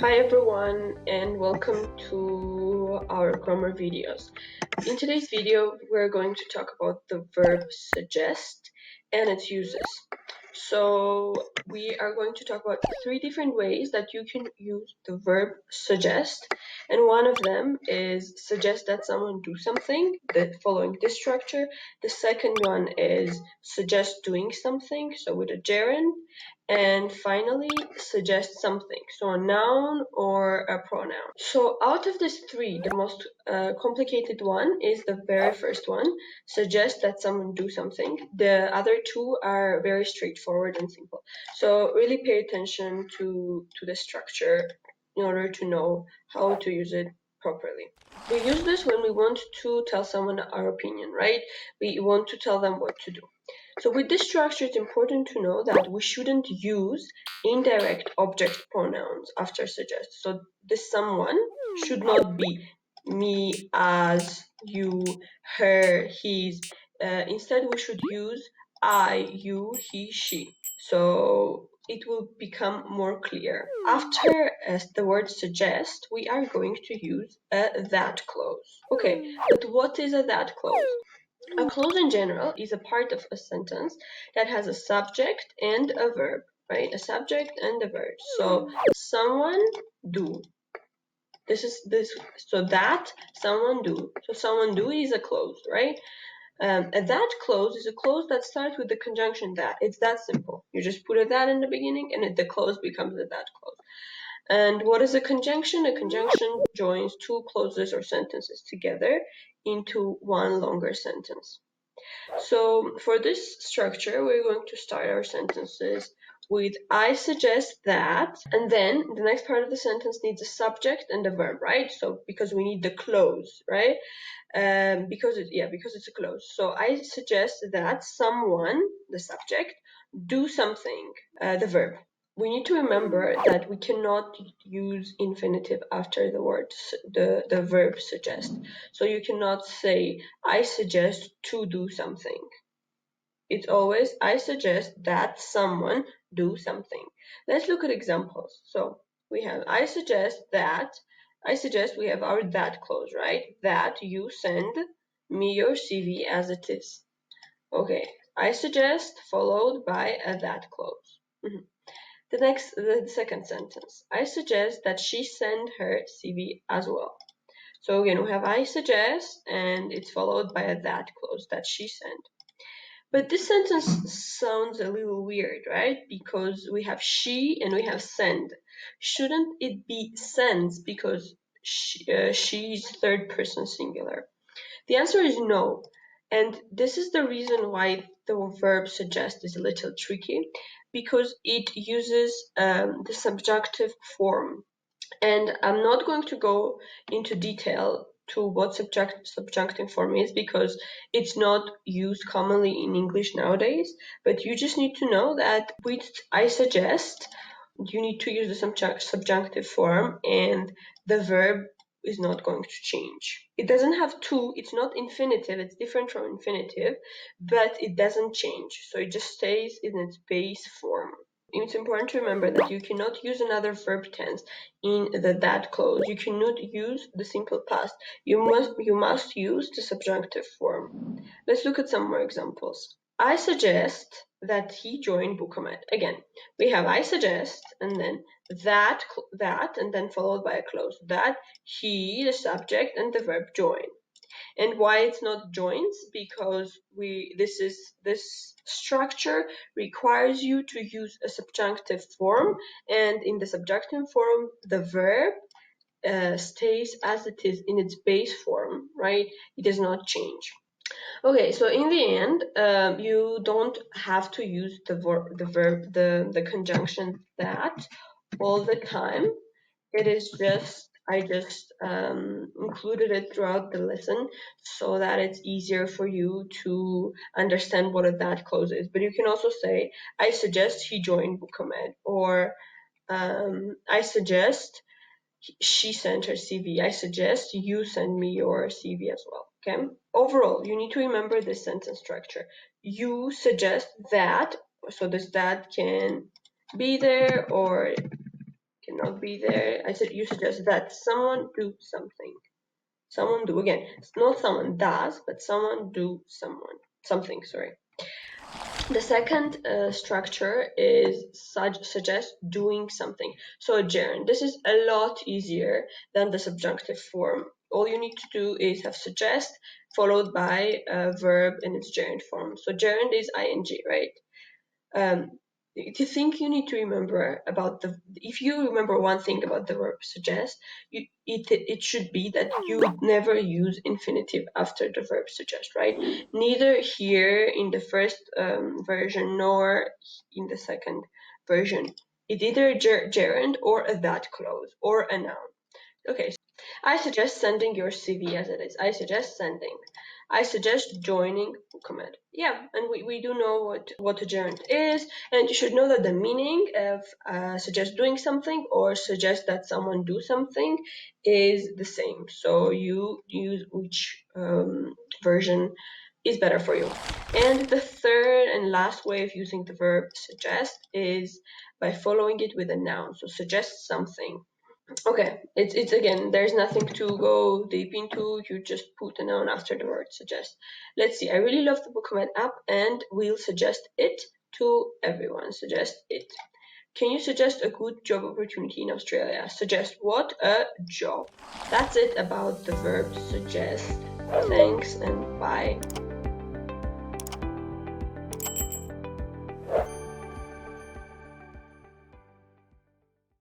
Hi everyone and welcome to our grammar videos. In today's video we're going to talk about the verb suggest and its uses. So we are going to talk about 3 different ways that you can use the verb suggest, and one of them is suggest that someone do something, following this structure. The second one is suggest doing something, so with a gerund. And finally, suggest something, so a noun or a pronoun. So out of these 3, the most complicated one is the very first one, suggest that someone do something. The other 2 are very straightforward and simple. So really pay attention to the structure in order to know how to use it properly. We use this when we want to tell someone our opinion, right? We want to tell them what to do. So with this structure, it's important to know that we shouldn't use indirect object pronouns after suggest. So this someone should not be me, us, you, her, his. Instead, we should use I, you, he, she. So it will become more clear. After the word suggest, we are going to use a that clause. Okay, but what is a that clause? A clause in general is a part of a sentence that has a subject and a verb, right? A subject and a verb. So someone do. So that someone do. So someone do is a clause, right? A that clause is a clause that starts with the conjunction that. It's that simple. You just put a that in the beginning and the clause becomes a that clause. And what is a conjunction? A conjunction joins 2 clauses or sentences together into one longer sentence. So for this structure, we're going to start our sentences with I suggest that, and then the next part of the sentence needs a subject and a verb, right? So because we need the clause, right? Because it's a clause. So I suggest that someone, the subject, do something, the verb. We need to remember that we cannot use infinitive after the word, the verb suggest. So you cannot say, I suggest to do something. It's always, I suggest that someone do something. Let's look at examples. So we have, I suggest we have our that clause, right? That you send me your CV as it is. Okay, I suggest followed by a that clause. The second sentence, I suggest that she send her CV as well. So again, we have I suggest, and it's followed by a that clause, that she sent. But this sentence sounds a little weird, right? Because we have she and we have send. Shouldn't it be sends because she's third person singular? The answer is no. And this is the reason why the verb suggest is a little tricky, because it uses the subjunctive form. And I'm not going to go into detail to what subjunctive form is, because it's not used commonly in English nowadays. But you just need to know that with I suggest, you need to use the subjunctive form, and the verb is not going to change. It doesn't have to, it's not infinitive, it's different from infinitive, but it doesn't change. So it just stays in its base form. It's important to remember that you cannot use another verb tense in the that clause. You cannot use the simple past. You must use the subjunctive form. Let's look at some more examples. I suggest that he join Bookamed. Again, we have I suggest, and then that, and then followed by a clause. That he, the subject, and the verb join. And why it's not joins? Because this structure requires you to use a subjunctive form, and in the subjunctive form, the verb stays as it is in its base form, right? It does not change. Okay, so in the end, you don't have to use the conjunction that all the time. It is just, I just included it throughout the lesson so that it's easier for you to understand what a that clause is. But you can also say, I suggest he join Bookamed, or I suggest she sent her CV. I suggest you send me your CV as well. Okay. Overall, you need to remember this sentence structure. You suggest that, so this that can be there or can not be there. You suggest that someone do something. Someone do, again, it's not someone does, but someone do something, sorry. The second structure is suggest doing something. So a gerund. This is a lot easier than the subjunctive form. All you need to do is have suggest followed by a verb in its gerund form. So gerund is ing, right? To think you need to remember about if you remember one thing about the verb suggest, it should be that you would never use infinitive after the verb suggest, right? Neither here in the first version nor in the second version. It's either a gerund or a that clause or a noun. Okay, so I suggest sending your CV as it is. I suggest sending. I suggest joining Bookamed. Yeah, and we do know what a gerund is, and you should know that the meaning of suggest doing something or suggest that someone do something is the same. So you use which version is better for you. And the third and last way of using the verb suggest is by following it with a noun. So suggest something. Okay, it's again, there's nothing to go deep into. You just put a noun after the word suggest. Let's see. I really love the Bookamed app and we'll suggest it to everyone. Suggest it. Can you suggest a good job opportunity in Australia? Suggest what? A job. That's it about the verb suggest. Thanks and bye.